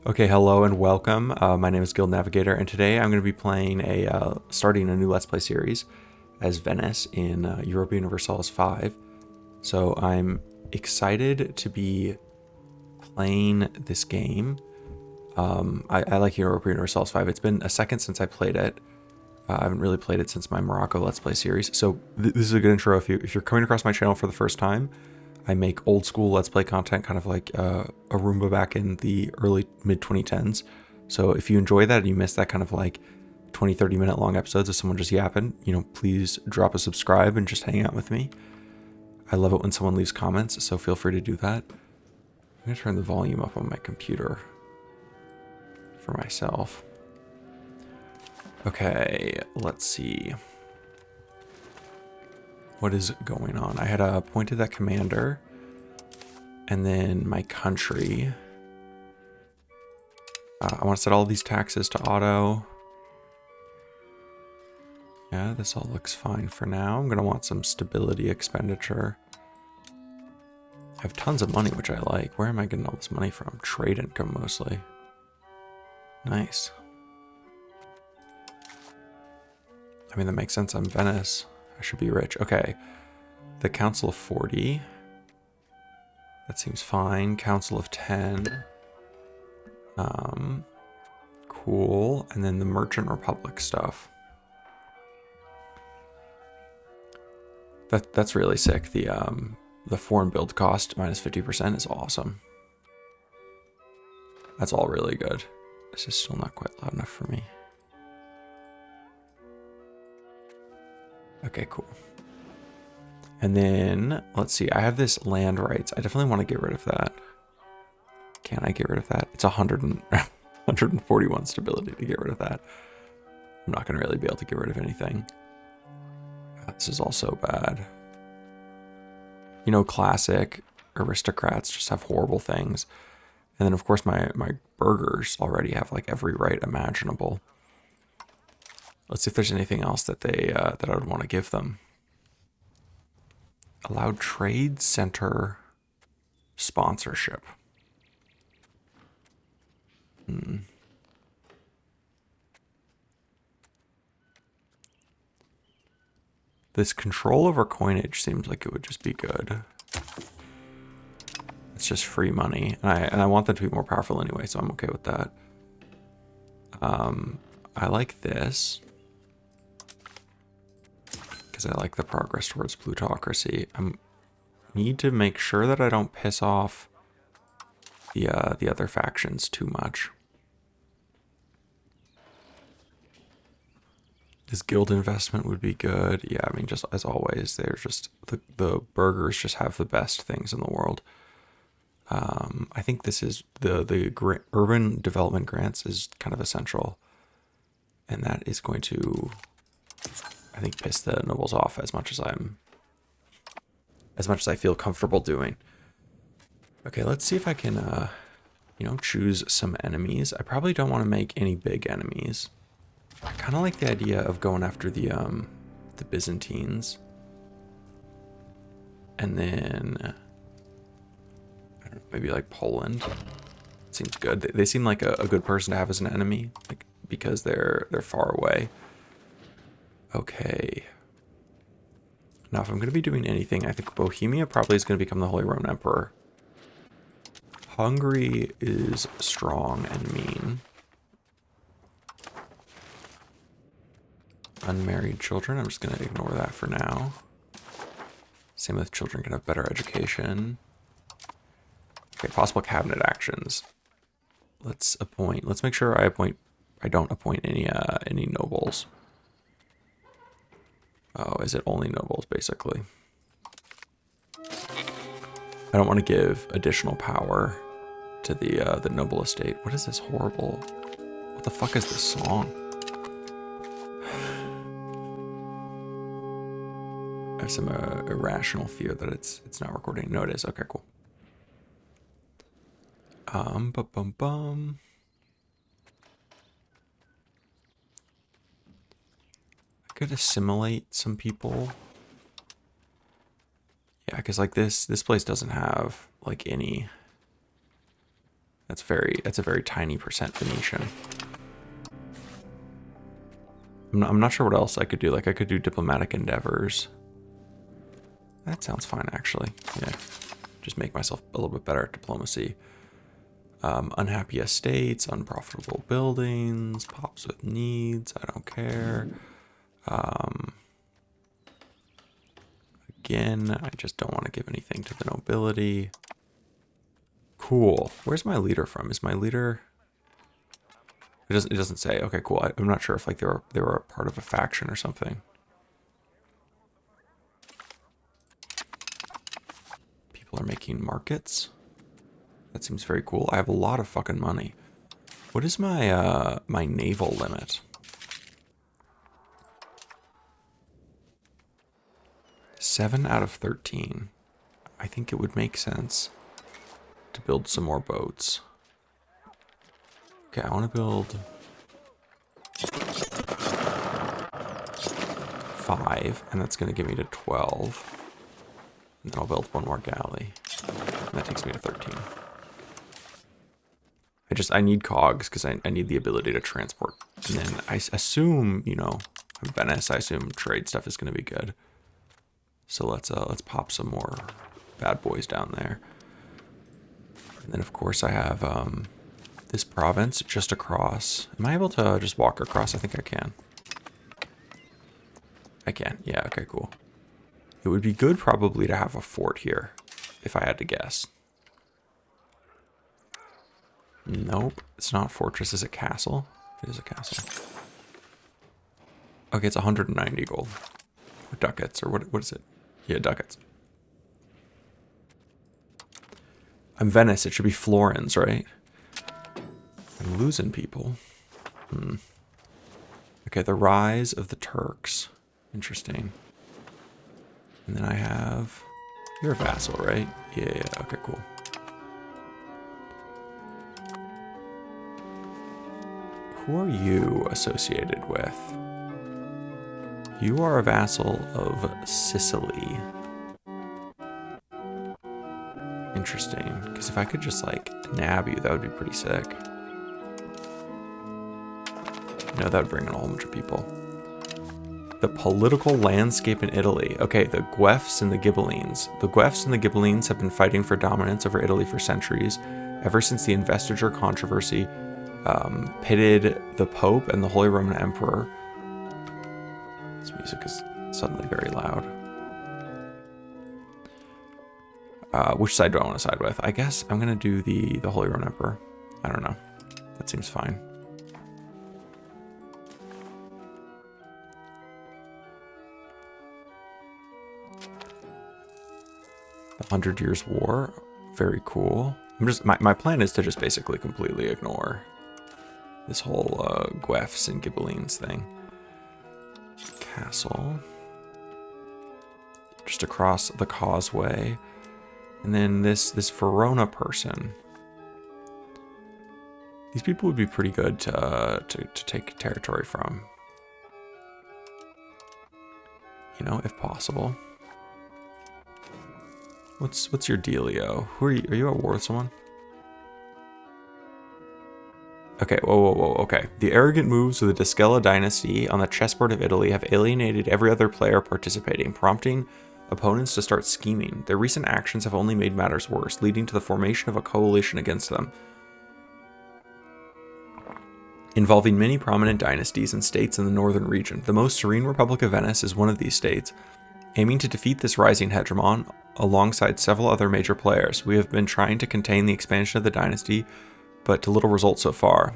Okay, hello and welcome. My name is Guild Navigator, and today I'm going to be playing starting a new Let's Play series as Venice in Europa Universalis 5. So I'm excited to be playing this game. I like Europa Universalis 5. It's been a second since I played it. I haven't really played it since my Morocco Let's Play series. So this is a good intro if you're coming across my channel for the first time. I make old school Let's Play content, kind of like a Roomba back in the early mid 2010s. So if you enjoy that and you miss that kind of like 20-30 minute long episodes of someone just yapping, please drop a subscribe and just hang out with me. I love it when someone leaves comments, so feel free to do that. I'm going to turn the volume up on my computer for myself. Okay, let's see. What is going on? I had appointed that commander, and then my country. I want to set all these taxes to auto. Yeah, this all looks fine for now. I'm going to want some stability expenditure. I have tons of money, which I like. Where am I getting all this money from? Trade income, mostly. Nice. I mean, that makes sense. I'm Venice. I should be rich. Okay. The Council of 40. That seems fine. Council of 10. Cool. And then the Merchant Republic stuff. That's really sick. The foreign build cost minus 50% is awesome. That's all really good. This is still not quite loud enough for me. Okay, cool. And then, let's see, I have this land rights. I definitely want to get rid of that. Can I get rid of that? It's 141 stability to get rid of that. I'm not going to really be able to get rid of anything. This is also bad. You know, classic aristocrats just have horrible things. And then, of course, my burghers already have like every right imaginable. Let's see if there's anything else that that I would want to give them. Allowed trade center sponsorship. This control over coinage seems like it would just be good. It's just free money, and I want them to be more powerful anyway, so I'm okay with that. I like this because I like the progress towards plutocracy. I need to make sure that I don't piss off the other factions too much. This guild investment would be good. Yeah, I mean, just as always, they're just the burghers just have the best things in the world. I think this is the urban development grants is kind of essential, and that is going to, I think, piss the nobles off as much as I feel comfortable doing. Okay, let's see if I can, choose some enemies. I probably don't want to make any big enemies. I kind of like the idea of going after the Byzantines, and then I don't know, maybe like Poland. Seems good. They seem like a good person to have as an enemy, like because they're far away. Okay. Now, if I'm going to be doing anything, I think Bohemia probably is going to become the Holy Roman Emperor. Hungary is strong and mean. Unmarried children, I'm just going to ignore that for now. Same with children can have better education. Okay, possible cabinet actions. Let's make sure I don't appoint any nobles. Oh, is it only nobles, basically? I don't want to give additional power to the noble estate. What is this horrible? What the fuck is this song? I have some irrational fear that it's not recording. No, it is. Okay, cool. Bum. I could assimilate some people. Yeah, because like this place doesn't have like any That's a very tiny percent Venetian. I'm not sure what else I could do. Like, I could do diplomatic endeavors. That sounds fine, actually. Yeah. Just make myself a little bit better at diplomacy. Unhappy estates, unprofitable buildings, pops with needs, I don't care. Again, I just don't want to give anything to the nobility. Cool. Where's my leader from? Is my leader... It doesn't say. Okay, cool. I'm not sure if like they were a part of a faction or something. People are making markets. That seems very cool. I have a lot of fucking money. What is my my naval limit? 7 out of 13. I think it would make sense to build some more boats. Okay, I want to build 5, and that's going to give me to 12. And then I'll build one more galley. And that takes me to 13. I need cogs because I need the ability to transport. And then I assume, you know, Venice, I assume trade stuff is going to be good. So let's pop some more bad boys down there. And then of course I have this province just across. Am I able to just walk across? I think I can. I can. Yeah, okay, cool. It would be good probably to have a fort here, if I had to guess. Nope, it's not fortress. Is it castle? It is a castle. Okay, it's 190 gold. Or ducats, or what is it? Yeah, ducats. I'm Venice. It should be florins, right? I'm losing people. Okay, the rise of the Turks. Interesting. And then I have... You're a vassal, right? Yeah, okay, cool. Who are you associated with? You are a vassal of Sicily. Interesting. Because if I could just, like, nab you, that would be pretty sick. No, that would bring in a whole bunch of people. The political landscape in Italy. Okay, the Guelphs and the Ghibellines. The Guelphs and the Ghibellines have been fighting for dominance over Italy for centuries, ever since the investiture controversy pitted the Pope and the Holy Roman Emperor. This music is suddenly very loud. Which side do I want to side with? I guess I'm going to do the Holy Roman Emperor. I don't know. That seems fine. The 100 Years' War. Very cool. My plan is to just basically completely ignore this whole Guelphs and Ghibellines thing. Castle. Just across the causeway. And then this Verona person. These people would be pretty good to take territory from. You know, if possible. What's your dealio? Who are you? Are you at war with someone? Okay, whoa, okay. The arrogant moves of the Descella dynasty on the chessboard of Italy have alienated every other player participating, prompting opponents to start scheming. Their recent actions have only made matters worse, leading to the formation of a coalition against them, involving many prominent dynasties and states in the northern region. The most serene Republic of Venice is one of these states. Aiming to defeat this rising hegemon, alongside several other major players, we have been trying to contain the expansion of the dynasty, but to little result so far.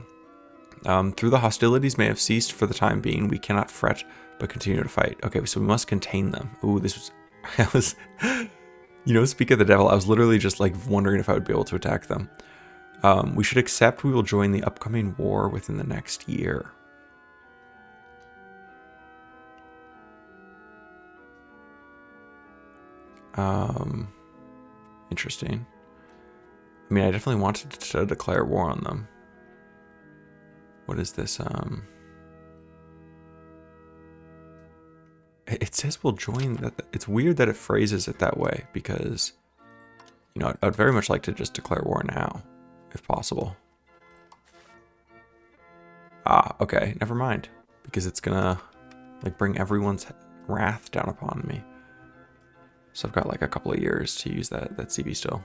Through the hostilities may have ceased for the time being, we cannot fret, but continue to fight. Okay, so we must contain them. Ooh, this was... I was... You know, speak of the devil, I was literally just, like, wondering if I would be able to attack them. We should accept we will join the upcoming war within the next year. Interesting. I mean, I definitely wanted to declare war on them. What is this? It says we'll join that. It's weird that it phrases it that way because, you know, I'd very much like to just declare war now, if possible. Ah, okay, never mind. Because it's gonna like bring everyone's wrath down upon me. So I've got like a couple of years to use that CB still.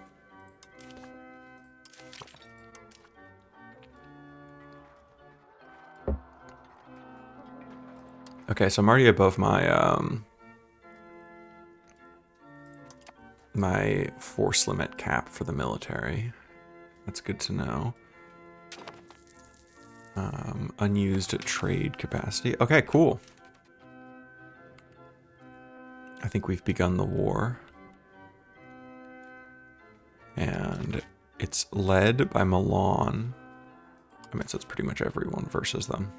Okay, so I'm already above my my force limit cap for the military. That's good to know. Unused trade capacity. Okay, cool. I think we've begun the war. And it's led by Milan. I mean, so it's pretty much everyone versus them.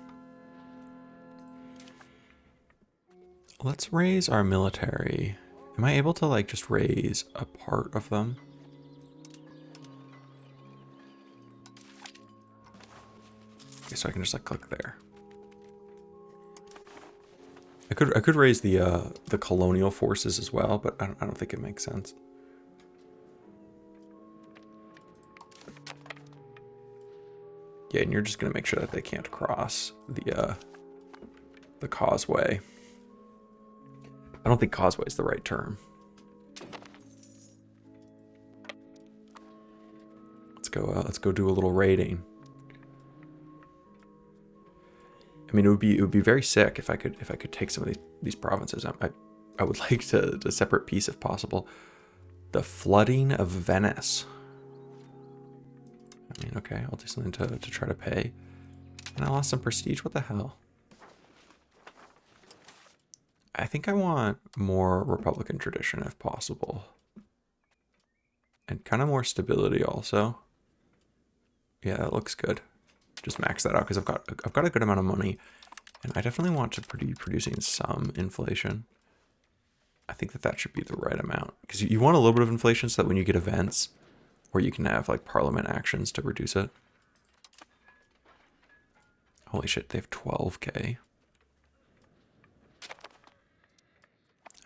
Let's raise our military. Am I able to like just raise a part of them? Okay, so I can just like click there. I could raise the colonial forces as well, but I don't think it makes sense. Yeah, and you're just gonna make sure that they can't cross the causeway. I don't think causeway is the right term. Let's go do a little raiding. I mean, it would be very sick if I could take some of these provinces. I would like to separate peace if possible. The flooding of Venice. I mean, okay, I'll do something to try to pay. And I lost some prestige. What the hell? I think I want more Republican tradition if possible. And kind of more stability also. Yeah, that looks good. Just max that out because I've got a good amount of money. And I definitely want to be producing some inflation. I think that should be the right amount. Because you want a little bit of inflation so that when you get events where you can have like parliament actions to reduce it. Holy shit, they have 12k.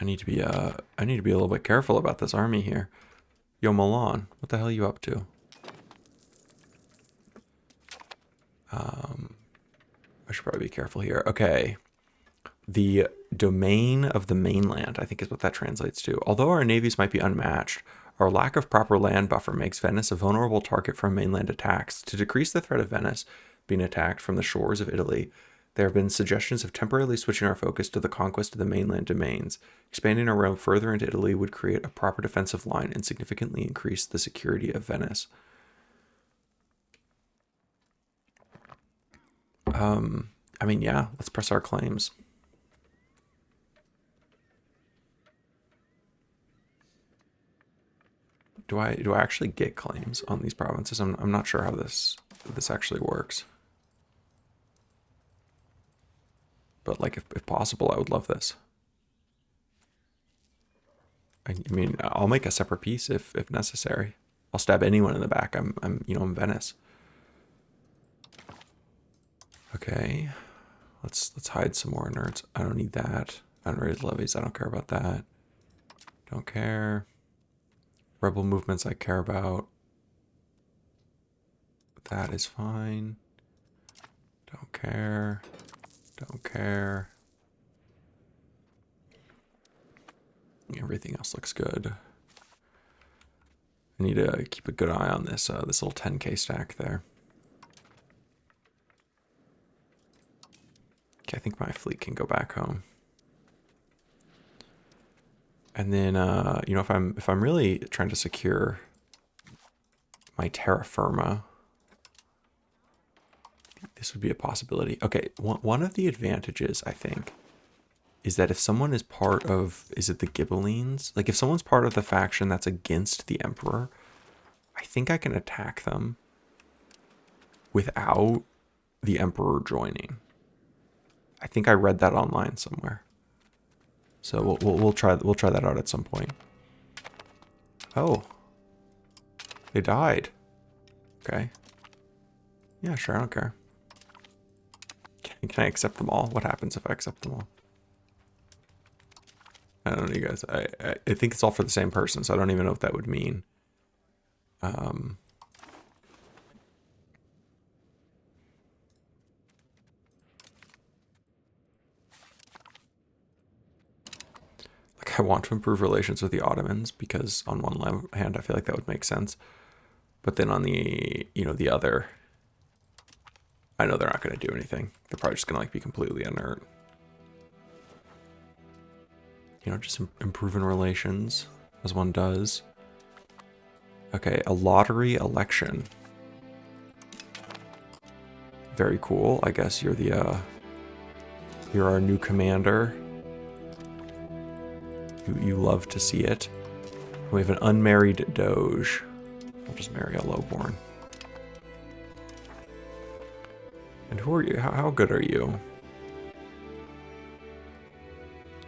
I need to be a little bit careful about this army here. Yo, Milan, what the hell are you up to? I should probably be careful here. Okay. The domain of the mainland, I think is what that translates to. Although our navies might be unmatched, our lack of proper land buffer makes Venice a vulnerable target for mainland attacks. To decrease the threat of Venice being attacked from the shores of Italy, there have been suggestions of temporarily switching our focus to the conquest of the mainland domains. Expanding our realm further into Italy would create a proper defensive line and significantly increase the security of Venice. I mean, yeah, let's press our claims. Do I actually get claims on these provinces? I'm not sure how this actually works. But like if possible, I would love this. I mean, I'll make a separate piece if necessary. I'll stab anyone in the back. I'm in Venice. Okay. Let's hide some more nerds. I don't need that. Unrated levies, I don't care about that. Don't care. Rebel movements I care about. That is fine. Don't care. Don't care. Everything else looks good. I need to keep a good eye on this this little 10k stack there. Okay, I think my fleet can go back home. And then if I'm really trying to secure my terra firma, this would be a possibility. Okay, one of the advantages, I think, is that if someone is part of, is it the Ghibellines? Like if someone's part of the faction that's against the Emperor, I think I can attack them without the Emperor joining. I think I read that online somewhere. So we'll try that out at some point. Oh. They died. Okay. Yeah, sure, I don't care. Can I accept them all? What happens if I accept them all? I don't know, you guys. I think it's all for the same person, so I don't even know what that would mean. I want to improve relations with the Ottomans because on one hand, I feel like that would make sense. But then on the, the other, I know they're not going to do anything. They're probably just going to like be completely inert. Just improving relations as one does. Okay, a lottery election. Very cool. I guess you're you're our new commander. You love to see it. We have an unmarried Doge. I'll just marry a lowborn. And who are you? How good are you?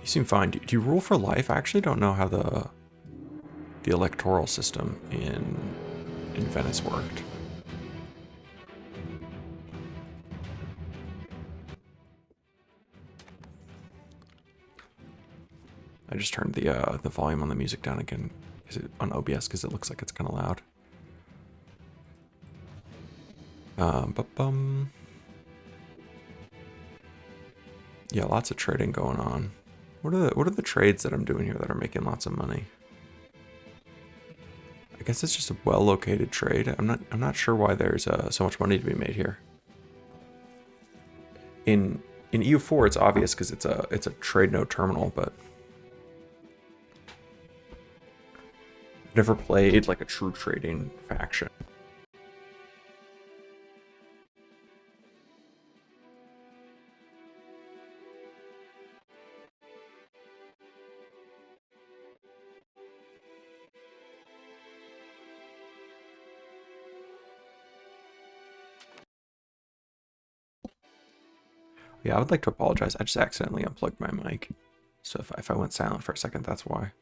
You seem fine. Do you rule for life? I actually don't know how the electoral system in Venice worked. I just turned the volume on the music down again on OBS because it looks like it's kind of loud. Yeah, lots of trading going on. What are the trades that I'm doing here that are making lots of money? I guess it's just a well-located trade. I'm not sure why there's so much money to be made here. In EU4, it's obvious because it's a trade node terminal, but I've never played like a true trading faction. Yeah, I would like to apologize. I just accidentally unplugged my mic. So if I went silent for a second, that's why.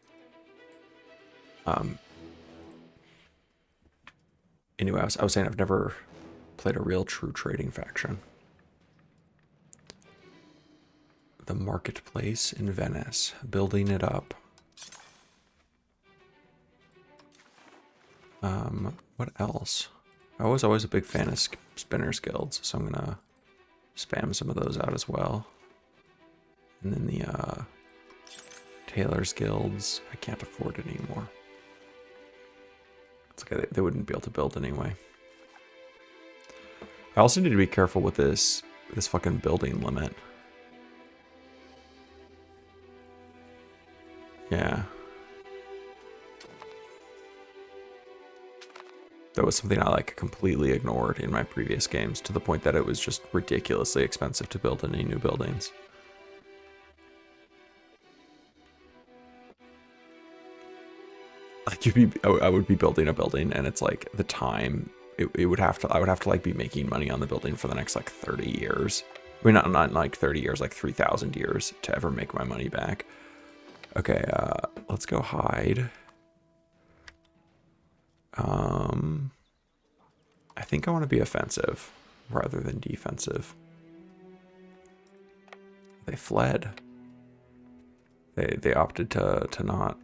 Anyway, I was saying I've never played a real true trading faction. The marketplace in Venice, building it up. What else? I was always a big fan of spinners guilds, so I'm gonna spam some of those out as well. And then the tailors guilds, I can't afford it anymore. It's okay, they wouldn't be able to build anyway. I also need to be careful with this fucking building limit. Yeah. That was something I like completely ignored in my previous games, to the point that it was just ridiculously expensive to build any new buildings. Like I would be building a building, and it's like the time I would have to like be making money on the building for the next like 30 years. I mean, not like 30 years, like 3,000 years to ever make my money back. Okay, let's go hide. I think I want to be offensive rather than defensive. They fled. They opted to not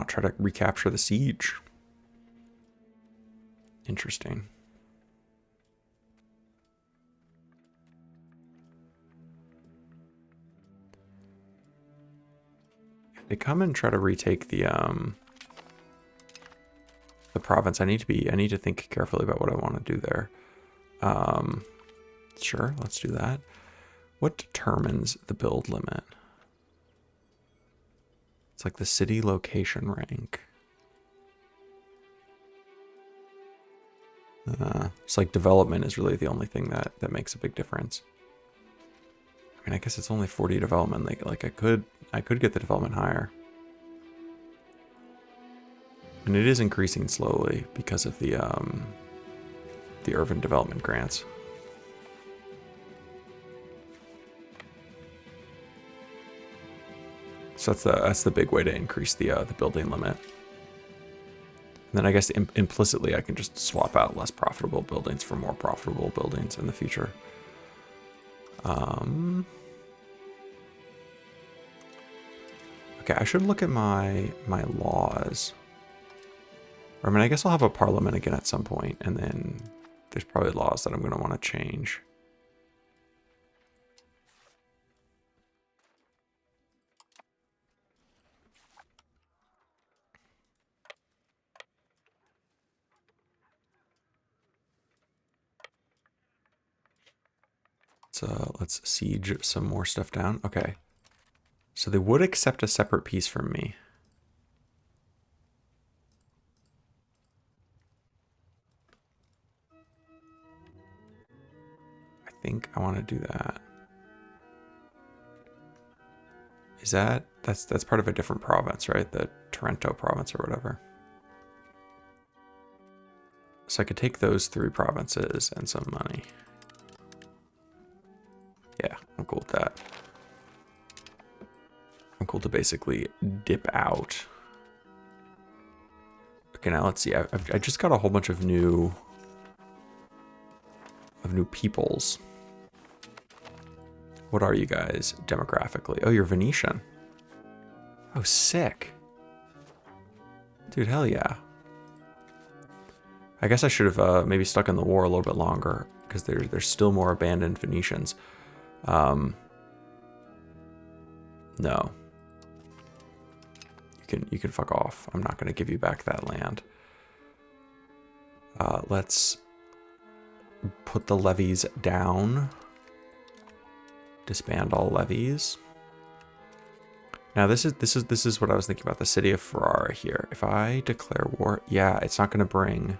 try to recapture the siege. Interesting. They come and try to retake the province. I need to think carefully about what I want to do there. Sure, let's do that. What determines the build limit? It's like the city location rank. It's like development is really the only thing that makes a big difference. I mean, I guess it's only 40 development. Like I could get the development higher. And it is increasing slowly because of the urban development grants. So that's the big way to increase the building limit. And then I guess implicitly I can just swap out less profitable buildings for more profitable buildings in the future. Okay, I should look at my laws. I mean, I guess I'll have a parliament again at some point, and then there's probably laws that I'm going to want to change. let's siege some more stuff down. Okay. So they would accept a separate piece from me. I think I want to do that. Is that's part of a different province, right? The Trento province or whatever. So I could take those 3 provinces and some money. Yeah, I'm cool with that. I'm cool to basically dip out. Okay, now let's see. I just got a whole bunch of new peoples. What are you guys demographically? Oh, you're Venetian. Oh, sick. Dude, hell yeah. I guess I should have maybe stuck in the war a little bit longer, because there's still more abandoned Venetians. No. You can fuck off. I'm not going to give you back that land. Let's put the levies down. Disband all levies. Now this is what I was thinking about the city of Verona here. If I declare war, yeah, it's not going to bring.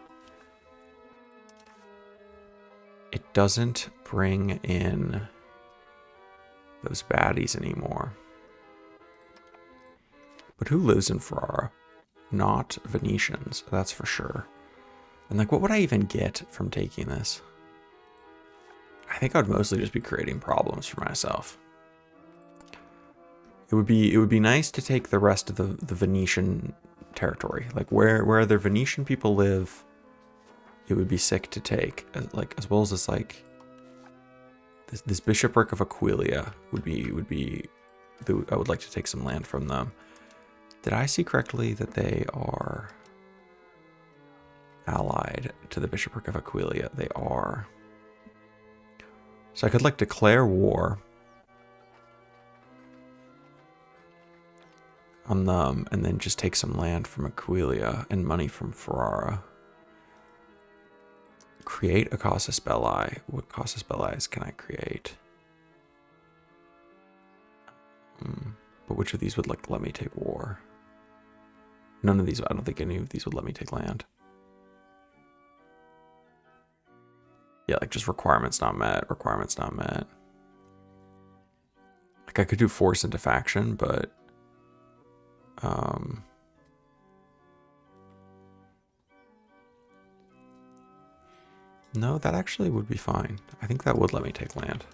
It doesn't bring in those baddies anymore. But who lives in Verona? Not Venetians, that's for sure. And like, what would I even get from taking this? I think I'd mostly just be creating problems for myself. It would be nice to take the rest of the Venetian territory, like where the Venetian people live. It would be sick to take, as well as this like this bishopric of Aquileia would be. I would like to take some land from them. Did I see correctly that they are allied to the bishopric of Aquileia? They are. So I could like declare war on them and then just take some land from Aquileia and money from Verona. Create a casus belli. What casus belli can I create? But which of these would let me take war? None of these. I don't think any of these would let me take land. Yeah, like just requirements not met. Requirements not met. Like I could do force into faction, but no, that actually would be fine. I think that would let me take land.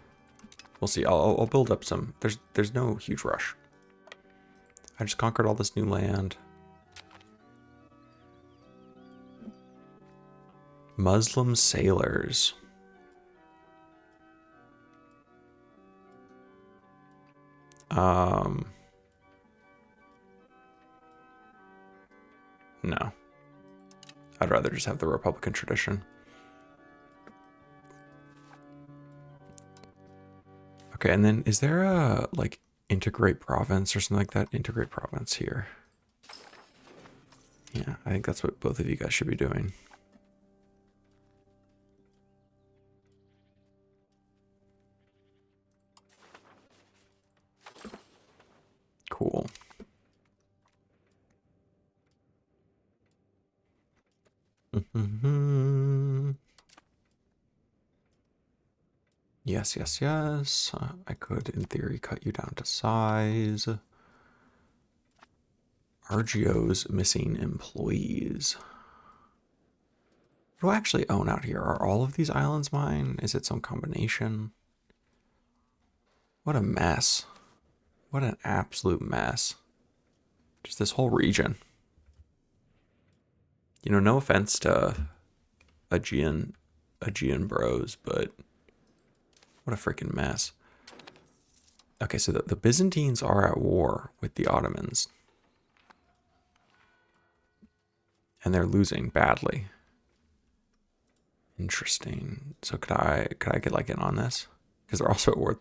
We'll see. I'll build up some. There's no huge rush. I just conquered all this new land. Muslim sailors. No. I'd rather just have the Republican tradition. Okay, and then is there a, like, integrate province or something like that? Integrate province here. Yeah, I think that's what both of you guys should be doing. Cool. Yes, yes, yes. I could, in theory, cut you down to size. RGO's missing employees. What do I actually own out here? Are all of these islands mine? Is it some combination? What a mess. What an absolute mess. Just this whole region. You know, no offense to Aegean bros, but what a freaking mess. Okay, so the Byzantines are at war with the Ottomans. And they're losing badly. Interesting. So could I get like in on this? Because they're also at war with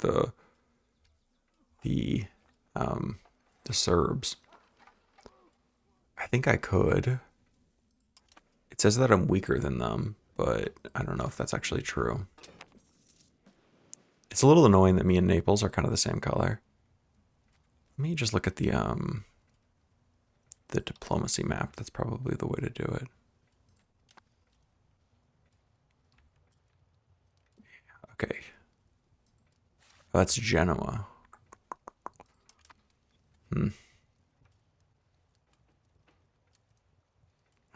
the Serbs. I think I could. It says that I'm weaker than them, but I don't know if that's actually true. It's a little annoying that me and Naples are kind of the same color. Let me just look at the diplomacy map. That's probably the way to do it. Okay. Oh, that's Genoa.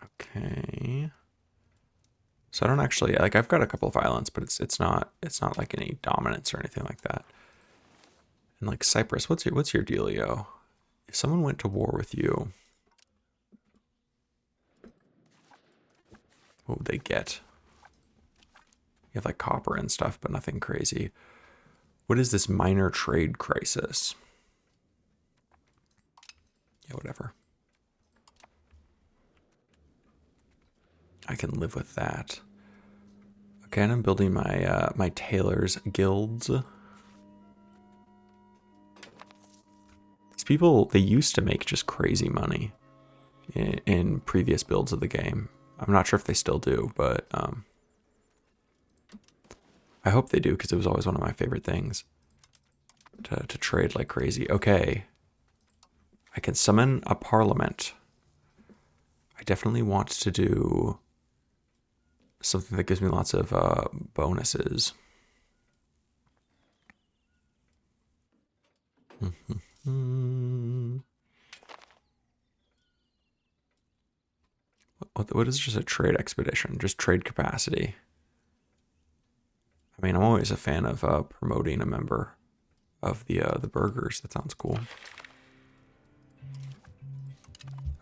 Okay. So I don't actually like. I've got a couple of islands, but it's not like any dominance or anything like that. And like Cyprus, what's your dealio? If someone went to war with you, what would they get? You have like copper and stuff, but nothing crazy. What is this minor trade crisis? Yeah, whatever. I can live with that. Okay, and I'm building my my tailors guilds. These people, they used to make just crazy money in previous builds of the game. I'm not sure if they still do, but I hope they do, because it was always one of my favorite things to trade like crazy. Okay, I can summon a parliament. I definitely want to do something that gives me lots of bonuses. What is just a trade expedition? Just trade capacity. I mean, I'm always a fan of promoting a member of the burgers. That sounds cool.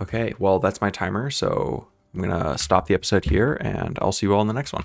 Okay, well, that's my timer, so I'm gonna stop the episode here, and I'll see you all in the next one.